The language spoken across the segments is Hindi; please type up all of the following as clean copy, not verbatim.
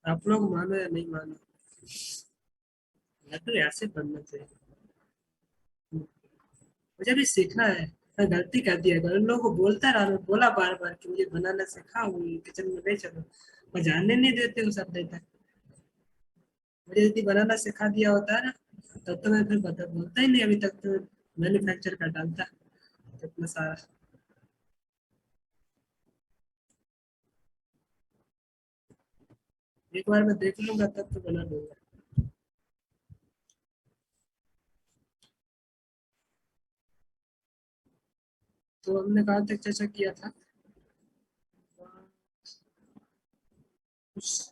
आप लोग मानो या नहीं मानो, तो ऐसे पढ़ना चाहिए। मुझे भी सीखना है। मैं गलती कर दिया, घर लोगों को बोलता रहा, मैं बोला बार बार कि मुझे बनाना सिखाओ, किचन में नहीं चलो, पर जानने नहीं देते उस अपने तक। मुझे यदि बनाना सिखा दिया होता है ना, तब तो मैं फिर बोलता ही नहीं अभी तक, तो मैन्युफैक्चर कर डालता इतना सारा। एक बार मैं देख लूंगा तब तो बना दूंगा। तो हमने कहाँ तक चर्चा किया था? कुछ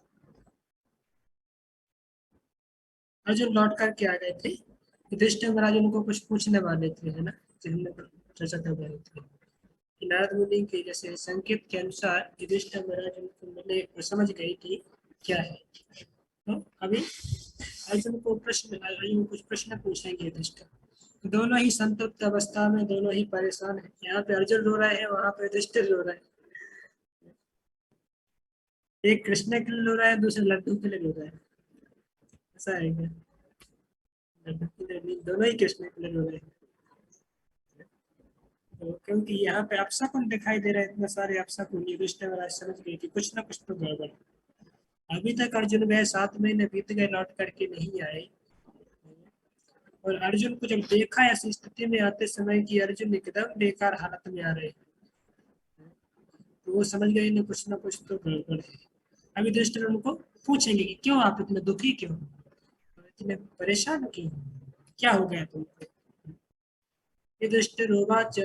अर्जुन लौट करके आ गए थे, युधिष्ठिर महाराज उनको कुछ पूछने वाले थे, है ना, जो हमने चर्चा कर रहे थे कि नारद मुनि के जैसे संकेत के अनुसार युधिष्ठिर महाराज उनको मिले और समझ गए कि क्या है। तो अभी अर्जुन कुछ प्रश्न पूछेंगे युधिष्ठिर। तो दोनों ही संतप्त अवस्था में, दोनों ही परेशान है। यहाँ पे अर्जुन रो रहे हैं, वहां पे युधिष्ठिर रो रहे हैं। एक कृष्ण के लिए रो रहा है, दूसरे लड्डू के लिए रो रहा है। ऐसा है क्या? लड्डू के लिए नहीं, दोनों ही कृष्ण के लिए रो रहे हैं। तो क्योंकि यहाँ पे अपशकुन दिखाई दे रहे हैं, इतने सारे अपशकुन, युधिष्ठिर महाराज समझ गए कि कुछ ना कुछ तो गड़बड़ है। अभी तक अर्जुन गए, 7 महीने बीत गए, लौट करके नहीं आए। और अर्जुन को जब देखा ऐसी स्थिति में आते समय कि अर्जुन एकदम बेकार हालत में आ रहे हैं, तो वो समझ गए ना, कुछ तो गड़बड़ है। अभी युधिष्ठिर उनको पूछेंगे कि क्यों आप इतने दुखी, क्यों इतने परेशान, क्यों, क्या हो गया तुमको? युधिष्ठिरोवाच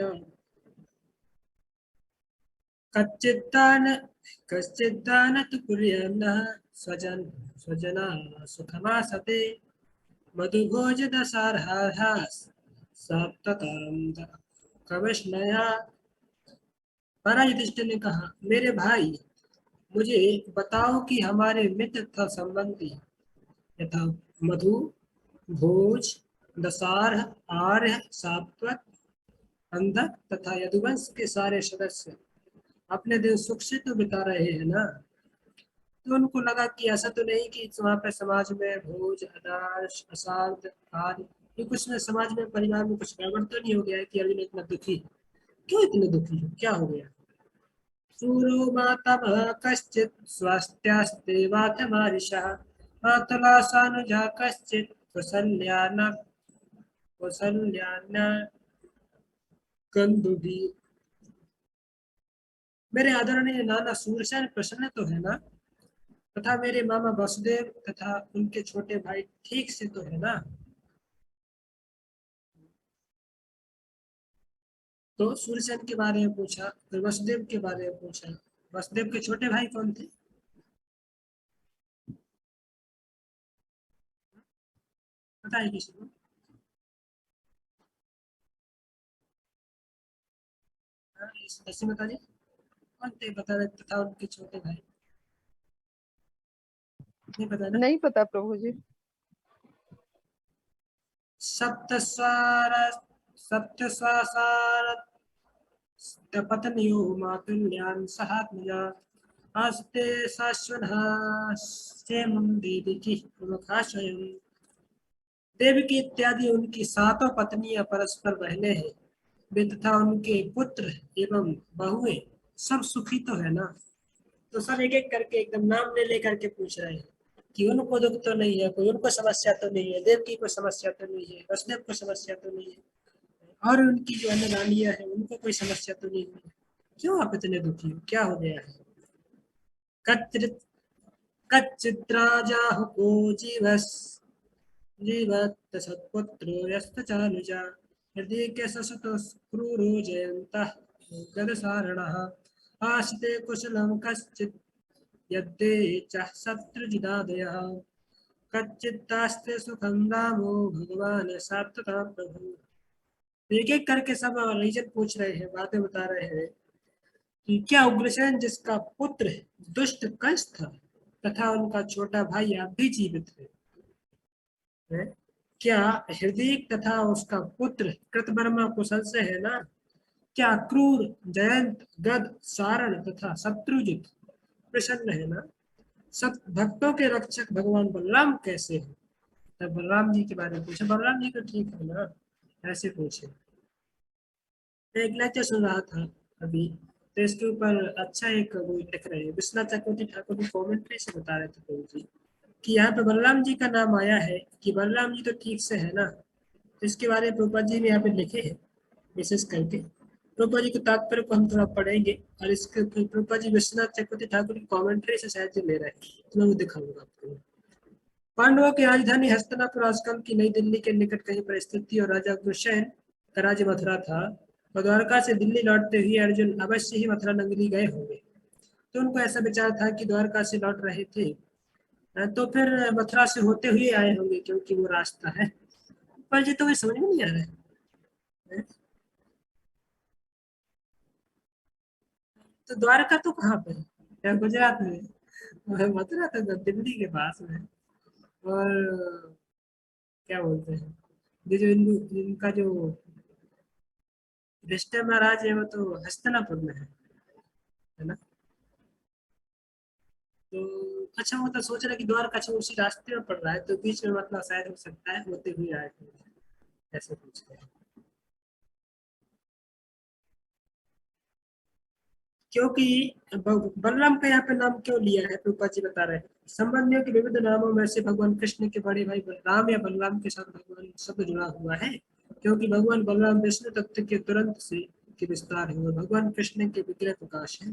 कच्चिद्दान कश्चिद्दान तु कुर्यान्नः स्वजन स्वजना सुखमासते मधुभोजदसार्हाः सप्ततां कविष्णया। महाराज युधिष्ठिर ने कहा, मेरे भाई, मुझे बताओ कि हमारे मित्र तथा संबंधी यथा मधु, भोज, दसार्ह, आर्य, सात्वत, अंधक तथा यदुवंश के सारे सदस्य अपने दिन सुख से तो बिता रहे हैं ना? तो उनको लगा कि ऐसा तो नहीं कि वहाँ पे समाज में भोज, आदर्श, असाध आदि, ये कुछ में समाज में, परिवार में कुछ गड़बड़ तो नहीं हो गया है कि अर्जुन इतना दुखी है? क्यों इतने दुखी हो, क्या हो गया? सूरो मातमः कश्चित् स्वास्थ्यास्ते वातमारिषः मातुलासानुजा कश्चित् कौसल्यान कंदुभि। मेरे आदरणीय नाना सूरसेन प्रसन्न तो है ना, तथा मेरे मामा वसुदेव तथा उनके छोटे भाई ठीक से तो है ना? तो सूरसेन के बारे में पूछा, फिर वसुदेव के बारे में पूछा। वसुदेव के छोटे भाई कौन थे? पता है किसी को? हाँ, ऐसे बता दी। कौन थे बता रहे, तथा उनके छोटे भाई? नहीं पता ना? नहीं पता प्रभु जी। सप्तस्वार सप्तस्वासार पत्न्यो मातुल्यान् सहात्मजा आस्ते शाश्वतः क्षेमं देवकी प्रमुखाश्रयम्। देवकी इत्यादि उनकी 7 पत्नियां परस्पर बहनें हैं, वे तथा उनके पुत्र एवं बहुएं सब सुखी तो है ना? तो सब एक एक करके एकदम नाम ले लेकर के पूछ रहे हैं कि उनको दुख तो नहीं है, कोई उनको समस्या तो नहीं है, देवकी को समस्या तो नहीं है, वसुदेव को समस्या तो नहीं है, और उनकी जो अन्य रानियां है उनको कोई समस्या तो नहीं है। क्यों आप इतने दुखी हो, क्या हो गया है? कच्चित् कच्चिद्राजाहुको जीवस् जीवत् सत्पुत्रो यस्तचानुजा हृदि ससतो क्रूरो जयन्तः गदसारणः आशिते कुशलं कश्चित् यद्दे च शत्रुजिदादयः कच्चित्तास्ते सुखं रामो भगवान सात्वता प्रभु। एक एक करके सब रीजन पूछ रहे हैं, बातें बता रहे हैं कि क्या उग्रसेन जिसका पुत्र दुष्ट कंस था तथा उनका छोटा भाई अब भी जीवित है? क्या हृदय तथा उसका पुत्र कृतवर्मा कुशल से है ना? क्या क्रूर जयंत गद सारण तथा शत्रुजित प्रसन्न है ना? सब भक्तों के रक्षक भगवान बलराम कैसे हैं? तब बलराम जी के बारे में पूछा। बलराम जी तो ठीक है ना, ऐसे पूछे। मैं एक लेक्चर सुन रहा था अभी, तो इसके ऊपर अच्छा एक वो लिख रहे हैं, विश्वनाथ चक्रवर्ती ठाकुर की कमेंट्री से बता रहे थे प्रभु जी कि यहाँ पे बलराम जी का नाम आया है कि बलराम जी तो ठीक से है ना। तो इसके बारे में प्रभुपाद जी ने यहाँ पे लिखे हैं विशेष करके। प्रभुपाद जी के तात्पर्य को हम थोड़ा पढ़ेंगे, और इसके फिर प्रभुपाद जी विश्वनाथ चक्रवर्ती ठाकुर की कमेंट्री से शायद ले रहे हैं, तो मैं वो दिखाऊंगा आपको। पांडवों की राजधानी हस्तिनापुर आजकल की नई दिल्ली के निकट कहीं पर स्थित थी, और राजा उग्रसेन का राज्य मथुरा था। और द्वारका से दिल्ली लौटते हुए अर्जुन अवश्य ही मथुरा नगरी गए होंगे। तो उनको ऐसा विचार था कि द्वारका से लौट रहे थे, तो फिर मथुरा से होते हुए आए होंगे, क्योंकि वो रास्ता है। पर ये तो मुझे समझ में नहीं आ रहा है। तो द्वारका तो कहाँ पे है? क्या गुजरात में है? मथुरा तो दिल्ली के पास में है। और क्या बोलते हैं, ये जो इनका जो रिश्ते महाराज है वो तो हस्तिनापुर में है ना। तो अच्छा, वो तो सोच रहा कि द्वारका अच्छा उसी रास्ते में पड़ रहा है, तो बीच में मतलब शायद हो सकता है होते हुए आए थे, ऐसे पूछते हैं। क्योंकि बलराम का यहाँ पे नाम क्यों लिया है, प्रभुपा जी बता रहे हैं। संबंधियों के विविध नामों में से भगवान कृष्ण के बड़े भाई बलराम या बलराम के साथ भगवान शब्द जुड़ा हुआ है, क्योंकि भगवान बलराम विष्णु तत्व के तुरंत से के विस्तार है, और भगवान कृष्ण के विग्रह प्रकाश है।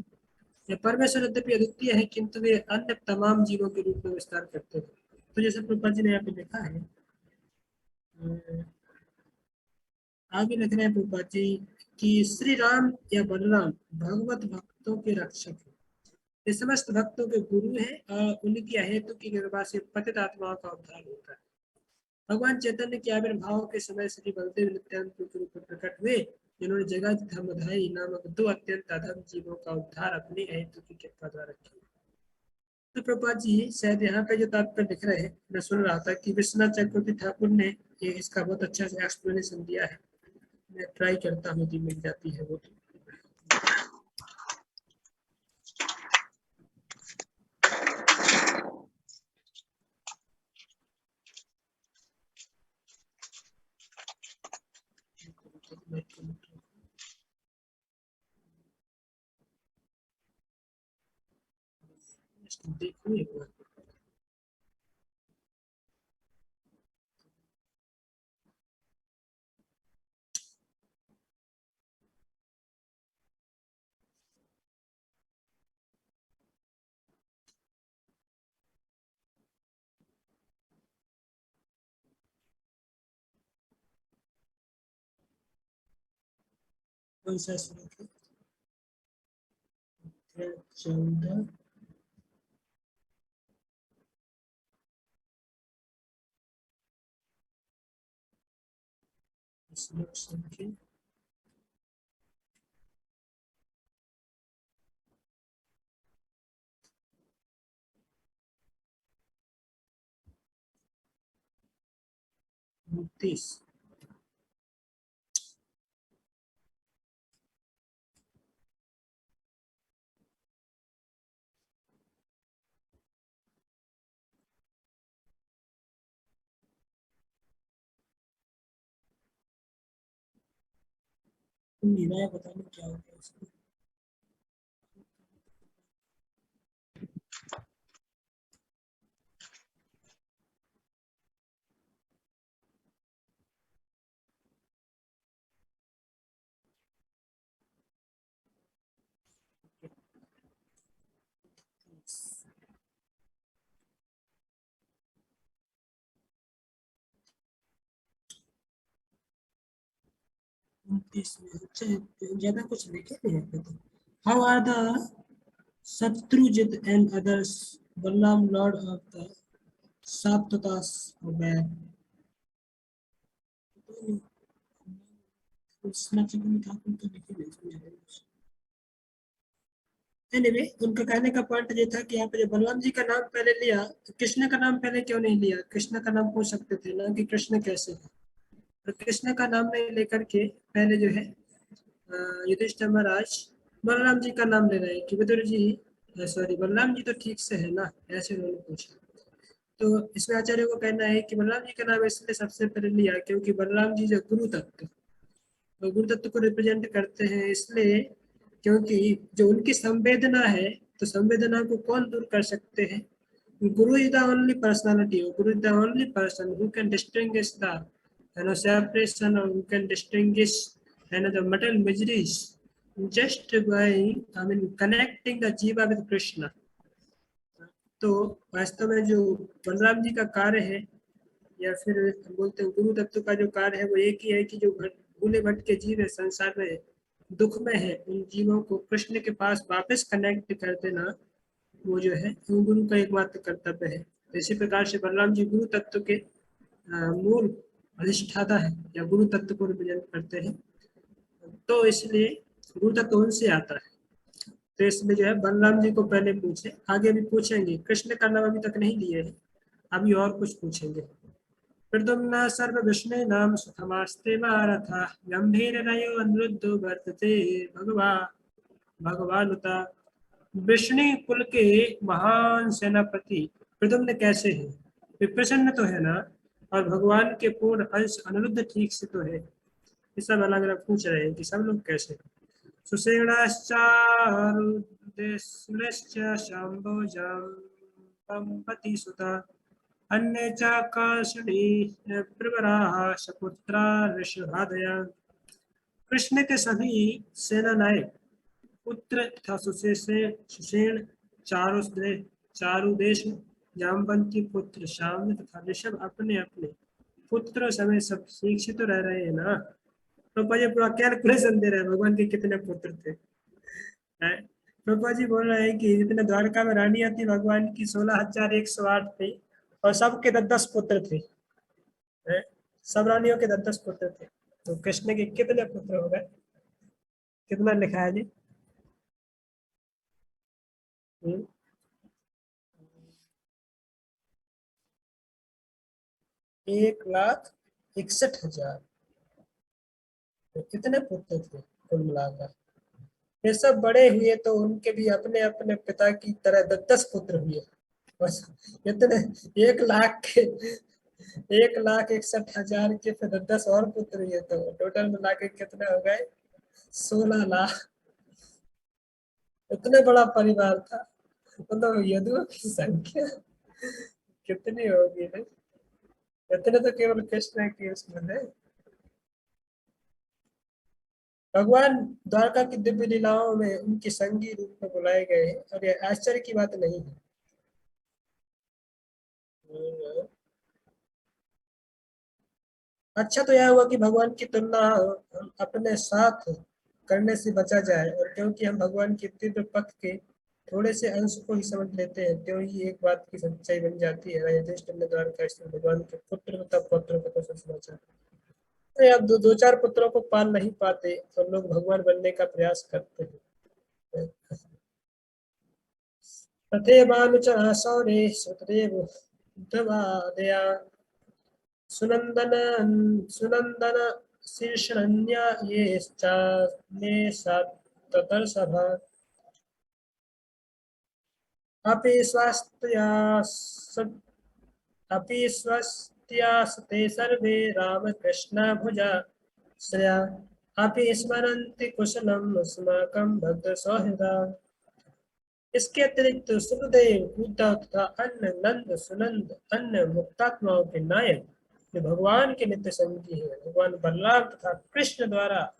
यह परमेश्वर यद्यपि अद्वितीय है, किंतु वे अन्य तमाम जीवों के रूप में विस्तार करते हैं। तो जैसे प्रभुपा जी ने यहाँ पे लिखा है, आगे लिख रहे हैं प्रभुपा जी कि श्री राम या बलराम भगवत भक्तों के रक्षक हैं। ये समस्त भक्तों के गुरु हैं, और उनकी अहेतु की कृपा से पतित आत्माओं का उद्धार होता है। भगवान चैतन्य के आविर्भाव के समय श्री बलदेव नित्यानंद के रूप में प्रकट हुए, जिन्होंने जगत धर्मधारी नामक दो अत्यंत अधम जीवों का उद्धार अपनी अहेतु की कृपा द्वारा किया। तो प्रभुपाद जी शायद यहाँ पे जो तात्पर्य लिख रहे हैं, मैं सुन रहा था कि विश्वनाथ चक्रवर्ती ठाकुर ने ये इसका बहुत अच्छा से एक्सप्लेनेशन दिया है। मैं ट्राई करता हूँ कि मिल जाती है वो। देखो एक बार। कौन सा श्लोक है? 14 श्लोक संख्या 29। निराय पता नहीं क्या होगा इसको। अच्छा, ज्यादा कुछ लिखे नहीं है तो। How are the Shatrujit and others Balram lord of the साप्ततास वैर। कृष्ण चक्रवर्ती ठाकुर तो लिखे नहीं। एनीवे, उनका कहने का पॉइंट ये था कि यहाँ पे जो बलराम जी का नाम पहले लिया, तो कृष्ण का नाम पहले क्यों नहीं लिया? कृष्ण का नाम पूछ सकते थे ना कि कृष्ण कैसे है। तो कृष्ण का नाम नहीं लेकर के पहले जो है युधिष्ठिर महाराज बलराम जी का नाम ले रहे हैं कि विदुर जी सॉरी, बलराम जी तो ठीक से है ना, ऐसे उन्होंने पूछा। तो इसमें आचार्य को कहना है कि बलराम जी का नाम इसलिए सबसे पहले लिया क्योंकि बलराम जी जो गुरु तत्व, तो गुरु तत्व को रिप्रेजेंट करते हैं, इसलिए क्योंकि जो उनकी संवेदना है, तो संवेदना को कौन दूर कर सकते हैं? Guru is the only personality. Guru is the only person who can distinguish the separation, or who can distinguish the material miseries just by connecting the jiva with Krishna. तो वास्तव में जो बलराम जी का कार्य है, या फिर बोलते हैं गुरु तत्व का जो कार्य है, वो एक ही है कि जो भूले भटके जीव है, संसार में दुख में है, उन जीवों को कृष्ण के पास वापस कनेक्ट कर देना, वो जो है वो गुरु का एकमात्र कर्तव्य है। तो इसी प्रकार से बलराम जी गुरु तत्व के मूल अधिष्ठाता है, या गुरु तत्व को रिप्रेजेंट करते हैं। तो इसलिए गुरु तत्व उनसे आता है। तो इसमें जो है बलराम जी को पहले पूछे, आगे भी पूछेंगे। कृष्ण का नाम अभी तक नहीं लिए है, अभी और कुछ पूछेंगे। प्रद्युम्न सर्व विष्णु नाम सुखमास्ते भारत गंभीर नयो अनिरुद्धो वर्तते भगवानुता। वृष्णि कुल के महान सेनापति प्रद्युम्न कैसे हैं? वे प्रसन्न तो है ना, और भगवान के पूर्ण अंश अनिरुद्ध ठीक से तो है। ये सब अलग अलग पूछ रहे हैं कि सब लोग कैसे हैं। सुषेणाश्चारुदेशुलश्च शम्भोजम्पति सुता अन्ये च काशणी प्रवराः सपुत्रा ऋषभादया। कृष्ण के सभी सेना नायक पुत्र तथा सुषेण चारु देश जामवंती पुत्र श्याम तथा ऋषभ अपने अपने पुत्र समेत सब शिक्षित तो रह रहे हैं ना। पापा जी पूरा कैलकुलेशन दे रहे हैं भगवान के कितने पुत्र थे। पापा जी बोल रहे हैं कि जितने द्वारका में रानियां थी भगवान की 16,108 थी, और सबके 10-10 पुत्र थे। सब रानियों के 10-10 पुत्र थे। तो कृष्ण के कितने पुत्र हो गए? कितना लिखा है जी? 1,61,000 कितने पुत्र थे कुल मिलाकर? ये सब बड़े हुए तो उनके भी अपने अपने पिता की तरह 10-10 पुत्र हुए। बस इतने 1,00,000 के 1,61,000 के फिर 10-10 और पुत्र हुए, तो टोटल मिला के कितने हो गए? 16 लाख। इतने बड़ा परिवार था, मतलब यदुओं की संख्या कितनी होगी? इतने तो केवल कृष्ण की उसमें है। भगवान द्वारका की दिव्य लीलाओं में उनके संगी रूप में बुलाए गए, और यह आश्चर्य की बात नहीं है। अच्छा तो यह हुआ कि भगवान की तुलना हम अपने साथ करने से बचा जाए, और क्योंकि हम भगवान के तीव्र पथ के थोड़े से अंश को ही समझ लेते हैं, क्यों ही एक बात की सच्चाई बन जाती है। युधिष्ठिर ने द्वारका स्थित भगवान के पुत्र तथा पौत्रों को तो समाचार, अब दो चार पुत्रों को पाल नहीं पाते तो लोग भगवान बनने का प्रयास करते हैं। तथैवानुचरः सौरे सुतदेव उद्धवादया सुनंदन सुनंदन शीर्षण्या ये ततर्षभा अपि स्वस्त्यास्ते सर्वे रामकृष्ण भुजा श्रया अपि स्मरन्ति कुशलम् अस्माकं भद्रसौहृदा। इसके अतिरिक्त सुखदेव उद्धव तथा अन्य नंद सुनंद अन्य मुक्तात्माओं के नायक जो भगवान के नित्य संगी है, भगवान बलराम तथा कृष्ण द्वारा